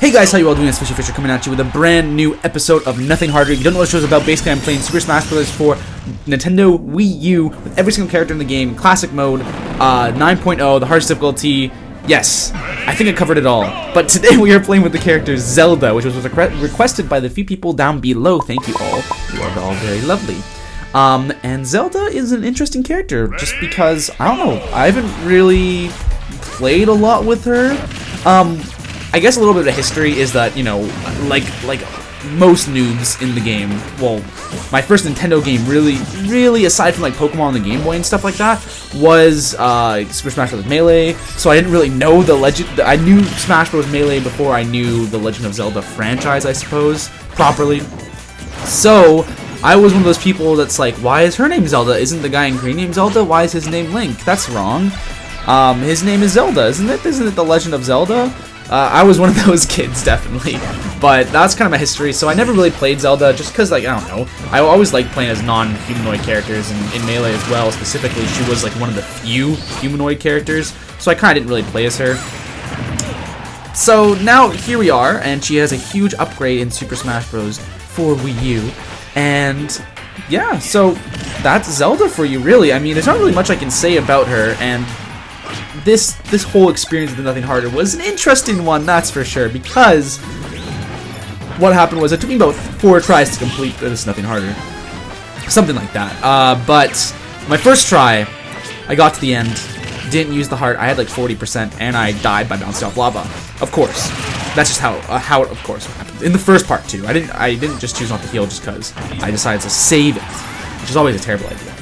Hey guys, how you all doing? It's FishyFisher coming at you with a brand new episode of Nothing Harder. If you don't know what the show's about, basically I'm playing Super Smash Bros. For Nintendo Wii U with every single character in the game, classic mode, 9.0, the hardest difficulty. Yes, I think I covered it all. But today we are playing with the character Zelda, which was requested by the few people down below. Thank you all. You are all very lovely. And Zelda is an interesting character just because, I don't know, I haven't really played a lot with her. I guess a little bit of history is that, you know, like most noobs in the game, well, my first Nintendo game really, aside from like Pokemon on the Game Boy and stuff like that, was Super Smash Bros. Melee, so I didn't really know the legend. I knew Smash Bros. Melee before I knew the Legend of Zelda franchise, I suppose, properly. So, I was one of those people that's like, why is her name Zelda? Isn't the guy in green named Zelda? Why is his name Link? That's wrong. His name is Zelda, isn't it? Isn't it the Legend of Zelda? I was one of those kids, definitely, but that's kind of my history, so I never really played Zelda, just because, like, I don't know, I always liked playing as non-humanoid characters, and in Melee as well, specifically, she was, like, one of the few humanoid characters, so I kind of didn't really play as her. So, now, here we are, and she has a huge upgrade in Super Smash Bros. For Wii U, and, yeah, so, that's Zelda for you, really. I mean, there's not really much I can say about her, and this whole experience with Nothing Harder was an interesting one, that's for sure, because what happened was it took me about 4 tries to complete this Nothing Harder. Something like that. But my first try, I got to the end, didn't use the heart, I had like 40%, and I died by bouncing off lava. Of course. That's just how it, of course, happened. In the first part, too. I didn't just choose not to heal just because I decided to save it, which is always a terrible idea.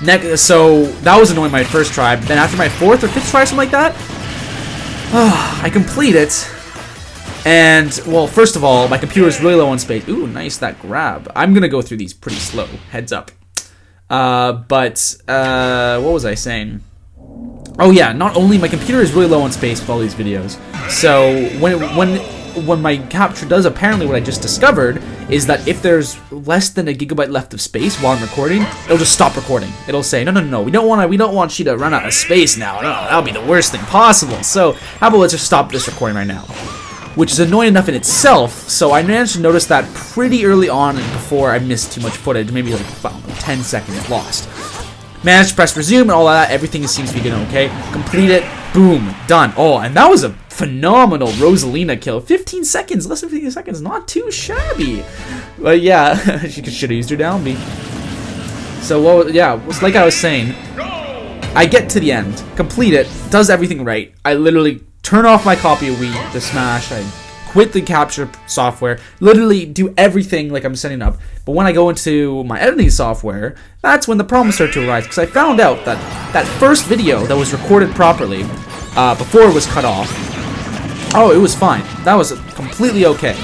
Next, so that was annoying my first try. Then after my 4th or 5th try, something like that, I complete it. And, well, first of all, my computer is really low on space. Ooh, nice, that grab. I'm going to go through these pretty slow. Heads up. What was I saying? Oh, yeah, not only my computer is really low on space with all these videos. So, when my capture does, apparently what I just discovered is that if there's less than a gigabyte left of space while I'm recording, it'll just stop recording. It'll say, no, we don't want you to run out of space now. No, that'll be the worst thing possible. So how about let's just stop this recording right now? Which is annoying enough in itself, so I managed to notice that pretty early on before I missed too much footage, maybe like, I don't know, 10 seconds lost. Managed to press resume and all that, everything seems to be going okay. Complete it, boom, done. Oh, and that was a phenomenal Rosalina kill. 15 seconds, less than 15 seconds, not too shabby. But yeah, she should have used her down B. So, well, yeah, it's like I was saying, I get to the end, complete it, does everything right. I literally turn off my copy of Wii, the Smash, I quit the capture software, literally do everything like I'm setting up. But when I go into my editing software, that's when the problems start to arise, because I found out that that first video that was recorded properly, before it was cut off, oh, it was fine. That was completely okay.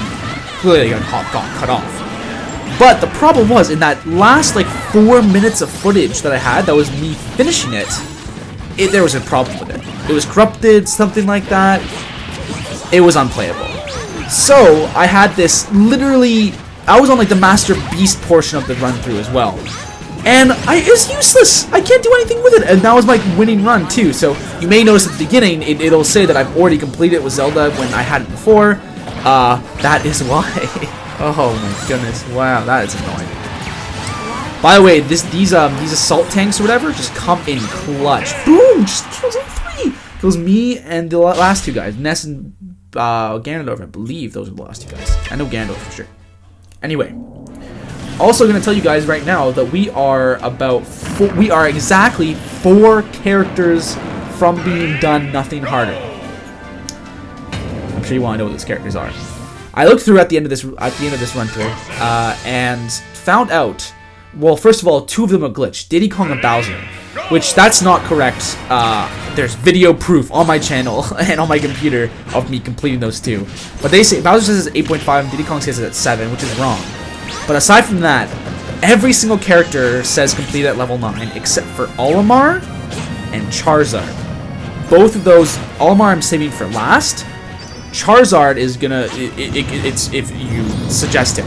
Clearly got cut off. But the problem was, in that last, like, 4 minutes of footage that I had, that was me finishing it, there was a problem with it. It was corrupted, something like that. It was unplayable. So, I had this, literally, I was on, like, the Master Beast portion of the run-through as well. And it's useless. I can't do anything with it. And that was my winning run, too. So, you may notice at the beginning, it'll say that I've already completed it with Zelda when I hadn't before. That is why. Oh, my goodness. Wow, that is annoying. By the way, these assault tanks or whatever just come in clutch. Boom! Just kills all 3. Kills me and the last 2 guys. Ness and Ganondorf, I believe those are the last 2 guys. I know Ganondorf for sure. Anyway, also going to tell you guys right now that we are exactly 4 characters from being done Nothing Harder. I'm sure you want to know what those characters are. I looked through at the end of this run through and found out. Well, first of all, 2 of them are glitched, Diddy Kong and Bowser, which that's not correct. There's video proof on my channel and on my computer of me completing those 2. But they say Bowser says it's 8.5 and Diddy Kong says it's at 7, which is wrong. But aside from that, every single character says complete at level 9 except for Olimar and Charizard. Both of those, Olimar I'm saving for last. Charizard is gonna, it's if you suggest it,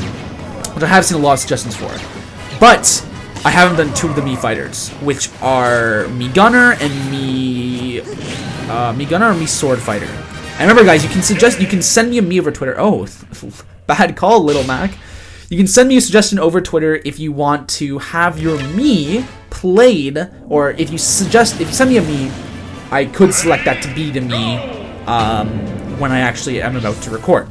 which I have seen a lot of suggestions for. But I haven't done 2 of the Mii fighters, which are Mii Gunner and Mii Gunner or Mii Sword Fighter. And remember, guys, you can send me a Mii over Twitter. Oh, bad call, Little Mac. You can send me a suggestion over Twitter if you want to have your Mii played, or if you send me a Mii, I could select that to be the Mii when I actually am about to record.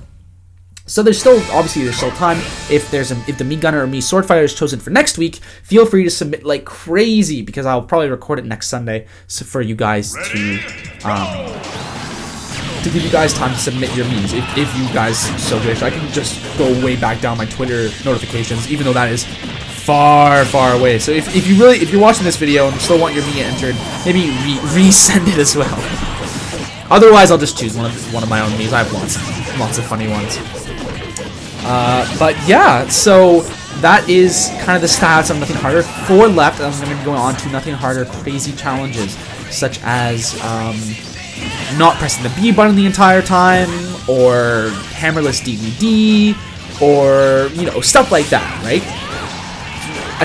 So there's still time. If the Mii Gunner or Mii Swordfighter is chosen for next week, feel free to submit like crazy, because I'll probably record it next Sunday, so for you guys to give you guys time to submit your Miis if you guys so wish. I can just go way back down my Twitter notifications, even though that is far away. So if you're watching this video and you still want your Mii entered, maybe resend it as well. Otherwise, I'll just choose one of my own Miis. I have lots of funny ones. But yeah, so that is kind of the stats on Nothing Harder. 4 left, and I'm going to be going on to Nothing Harder crazy challenges, such as not pressing the B button the entire time, or hammerless DVD, or, you know, stuff like that, right?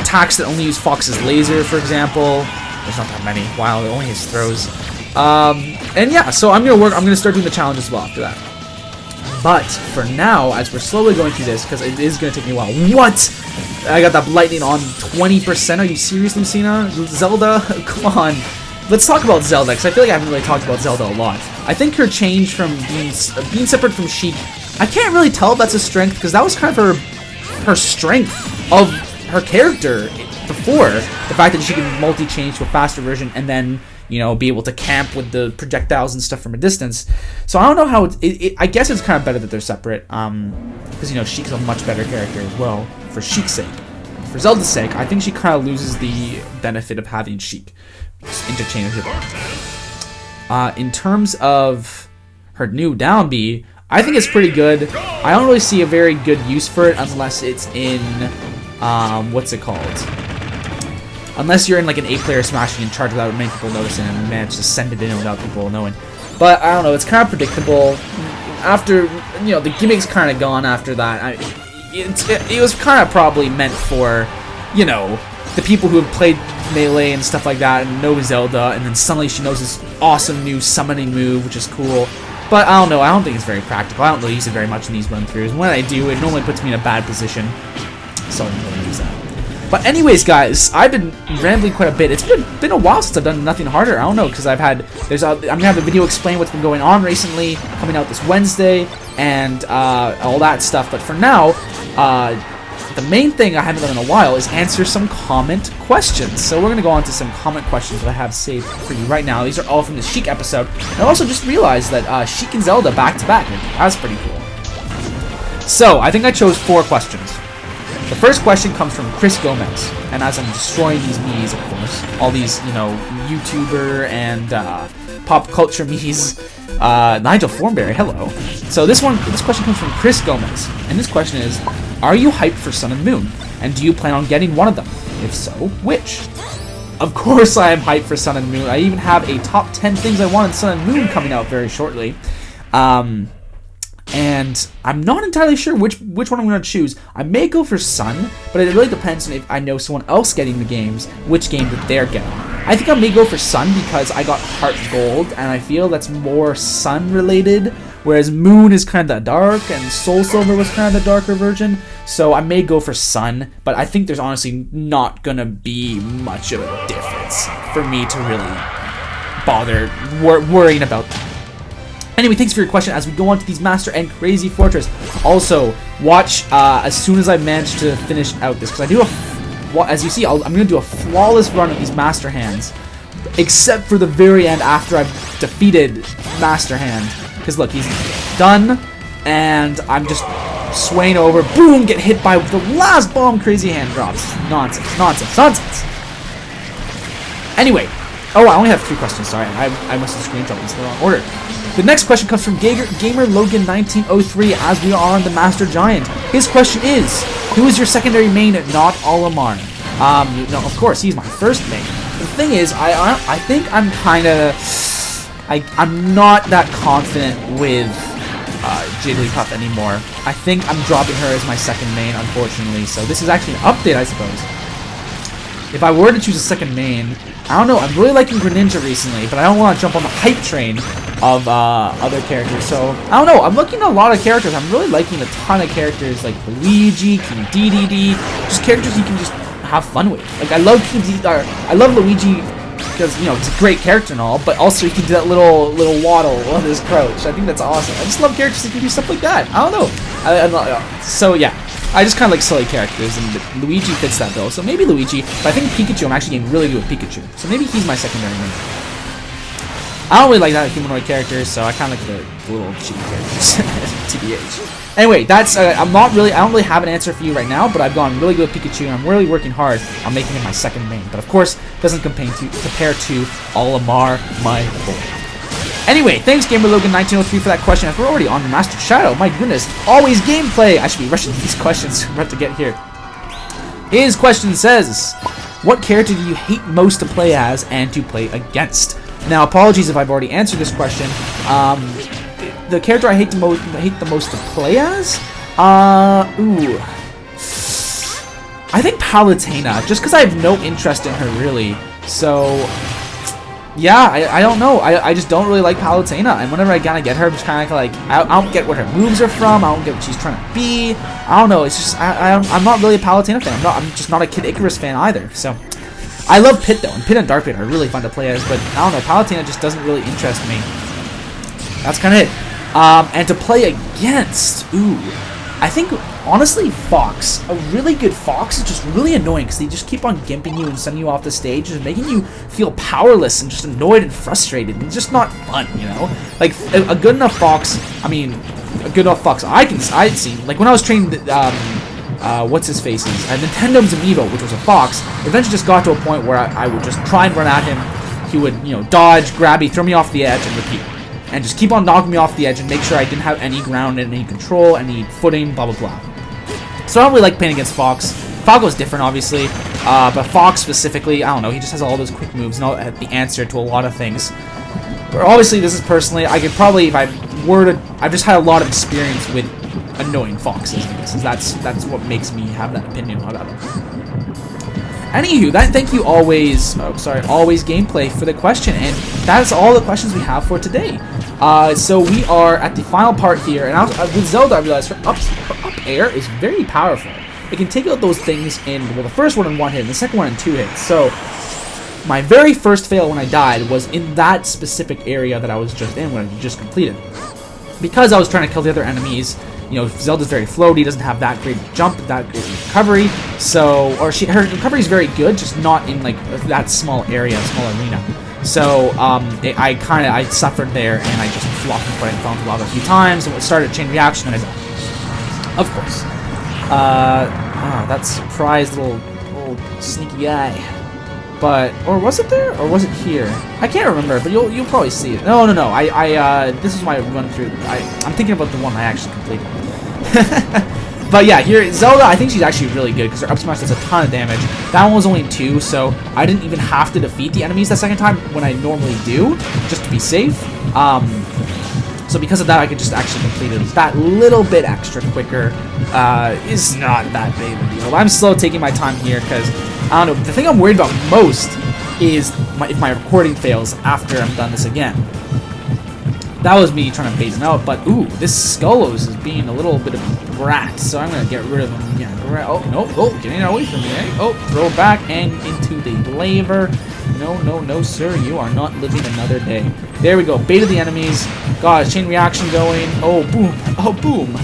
Attacks that only use Fox's laser, for example. There's not that many. Wow, it only has throws. And yeah, so I'm gonna start doing the challenge as well after that. But for now, as we're slowly going through this, because it is gonna take me a while. What? I got that lightning on 20%. Are you serious, Lucina? Zelda? Come on. Let's talk about Zelda, because I feel like I haven't really talked about Zelda a lot. I think her change from being separate from Sheik, I can't really tell if that's a strength, because that was kind of her strength of her character before. The fact that she can multi-change to a faster version and then, you know, be able to camp with the projectiles and stuff from a distance. So I don't know how I guess it's kind of better that they're separate, because, you know, Sheik's a much better character as well, for Sheik's sake. For Zelda's sake, I think she kind of loses the benefit of having Sheik interchangeable. In terms of her new down B, I think it's pretty good. I don't really see a very good use for it unless it's in, what's it called? Unless you're in like an 8-player smashing in charge without many people noticing and manage to send it in without people knowing. But I don't know, it's kind of predictable. After, you know, the gimmick's kind of gone after that. It was kind of probably meant for, you know, the people who have played Melee and stuff like that and know Zelda, and then suddenly she knows this awesome new summoning move, which is cool. But I don't know, I don't think it's very practical. I don't really use it very much in these run-throughs. And when I do, it normally puts me in a bad position. So I'm going to use that. But anyways, guys, I've been rambling quite a bit. It's been a while since I've done Nothing Harder. I don't know, because I'm gonna have a video explain what's been going on recently, coming out this Wednesday, and all that stuff. But for now, the main thing I haven't done in a while is answer some comment questions. So we're gonna go on to some comment questions that I have saved for you right now. These are all from the Sheik episode. And I also just realized that Sheik and Zelda back to back. That's pretty cool. So I think I chose 4 questions. The first question comes from Chris Gomez, and as I'm destroying these Miis, of course, all these, you know, YouTuber and pop culture Miis, Nigel Thornberry, hello. So this question comes from Chris Gomez, and this question is, are you hyped for Sun and Moon, and do you plan on getting one of them? If so, which? Of course I am hyped for Sun and Moon. I even have a top 10 things I want in Sun and Moon coming out very shortly. And I'm not entirely sure which one I'm going to choose. I may go for Sun, but it really depends on if I know someone else getting the games, which game that they're getting. I think I may go for Sun because I got Heart Gold, and I feel that's more Sun related, whereas Moon is kind of the dark, and Soul Silver was kind of the darker version. So I may go for Sun, but I think there's honestly not going to be much of a difference for me to really bother worrying about that. Anyway, thanks for your question as we go on to these Master and Crazy Fortress. Also, watch as soon as I manage to finish out this, because I do as you see, I'm going to do a flawless run of these Master Hands, except for the very end after I've defeated Master Hand. Because look, he's done, and I'm just swaying over, boom, get hit by the last bomb Crazy Hand drops. Nonsense, nonsense, nonsense. Anyway, oh, I only have 3 questions, sorry. I must have screenshot these in the wrong order. The next question comes from Gamer Logan 1903 as we are on the Master Giant. His question is, who is your secondary main, not Olimar? No, of course, he's my first main. The thing is, I think I'm kind of... I'm not that confident with Jigglypuff anymore. I think I'm dropping her as my second main, unfortunately. So this is actually an update, I suppose. If I were to choose a second main, I don't know, I'm really liking Greninja recently, but I don't want to jump on the hype train other characters. So I don't know. I'm looking at a lot of characters. I'm really liking a ton of characters like Luigi, King DDD, just characters you can just have fun with. Like I love I love Luigi because it's a great character and all, but also he can do that little waddle on his crouch. I think that's awesome. I just love characters that can do stuff like that. I don't know. So yeah. I just kind of like silly characters, and Luigi fits that bill. So maybe Luigi, but I think Pikachu, I'm actually getting really good with Pikachu. So maybe he's my secondary main. I don't really like that humanoid characters, so I kind of like the little cheap characters, TBH. Anyway, that's, I don't really have an answer for you right now, but I've gone really good with Pikachu, and I'm really working hard on making him my second main. But of course, doesn't compare to Olimar, my boy. Anyway, thanks GamerLogan1903 for that question. If we're already on Master Shadow, my goodness, always gameplay. I should be rushing these questions. We're about to get here. His question says, what character do you hate most to play as and to play against? Now, apologies if I've already answered this question. The character I hate the most to play as? I think Palutena, just because I have no interest in her, really. So yeah, I don't know. I just don't really like Palutena, and whenever I gotta get her, I'm just kind of like, I don't get what her moves are from. I don't get what she's trying to be. I don't know. It's just I'm not really a Palutena fan. I'm just not a Kid Icarus fan either. So I love Pit though, and Pit and Dark Pit are really fun to play as, but I don't know. Palutena just doesn't really interest me. That's kind of it. And to play against, I think honestly Fox, a really good Fox is just really annoying because they just keep on gimping you and sending you off the stage, just making you feel powerless and just annoyed and frustrated, and it's just not fun, Like a good enough Fox, I'd seen, like when I was training, what's his face's, Nintendo's Amiibo, which was a Fox, eventually just got to a point where I would just try and run at him. He would, dodge, grab me, throw me off the edge, and repeat. And just keep on knocking me off the edge and make sure I didn't have any ground, any control, any footing, blah, blah, blah. So I don't really like playing against Fox. Falco's different, obviously, but Fox specifically, I don't know, he just has all those quick moves and all the answer to a lot of things. But obviously, this is personally, I could probably, if I were to, I've just had a lot of experience with annoying Foxes, so that's what makes me have that opinion about them. Anywho, thank you always gameplay for the question, and that is all the questions we have for today. So we are at the final part here, and with Zelda, I realized her up air is very powerful. It can take out those things in, well, the first one in one hit, and the second one in 2 hits. So my very first fail when I died was in that specific area that I was just in when I just completed, because I was trying to kill the other enemies. Zelda's very floaty, doesn't have that great jump, that great recovery, so, her recovery is very good, just not in, like, that small area, small arena. So, I suffered there, and I just flopped in front and fell into lava a few times, and it started a chain reaction, and I died. Of course. That surprised little sneaky guy. But, or was it there, or was it here? I can't remember, but you'll probably see it. No. This is my run through. I'm thinking about the one I actually completed. But yeah, here, Zelda, I think she's actually really good because her up smash does a ton of damage. That one was only 2, so I didn't even have to defeat the enemies the second time when I normally do, just to be safe. So because of that, I could just actually complete it that little bit extra quicker. Is not that big of a deal. But I'm still taking my time here because, I don't know, the thing I'm worried about most is if my recording fails after I'm done this again. That was me trying to phase him out, but this Skullos is being a little bit of a brat, so I'm going to get rid of him. Yeah, oh, no, getting away from me, eh? Oh, throw back and into the laver. No, sir, you are not living another day. There we go, baited the enemies. Got a chain reaction going. Oh, boom, boom.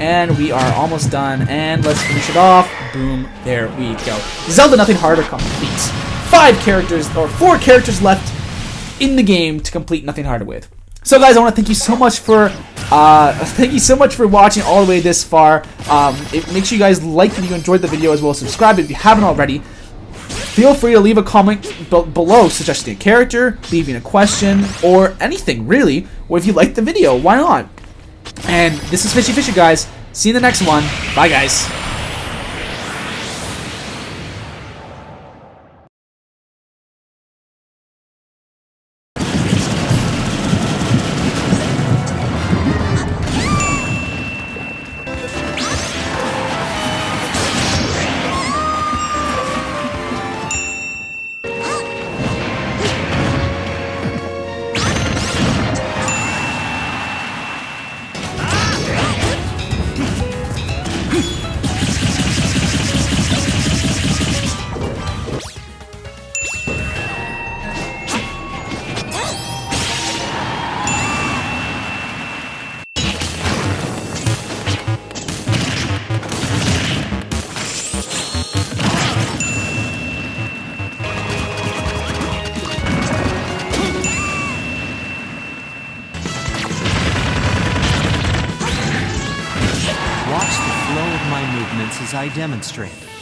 And we are almost done, and let's finish it off. Boom, there we go. Zelda Nothing Harder completes. 4 characters left in the game to complete Nothing Harder with. So guys, I want to thank you so much for watching all the way this far. Make sure you guys like if you enjoyed the video, as well as subscribe if you haven't already. Feel free to leave a comment below suggesting a character, leaving a question, or anything really, or if you liked the video, why not? And this is FishyFisher, guys. See you in the next one. Bye, guys. as I demonstrated.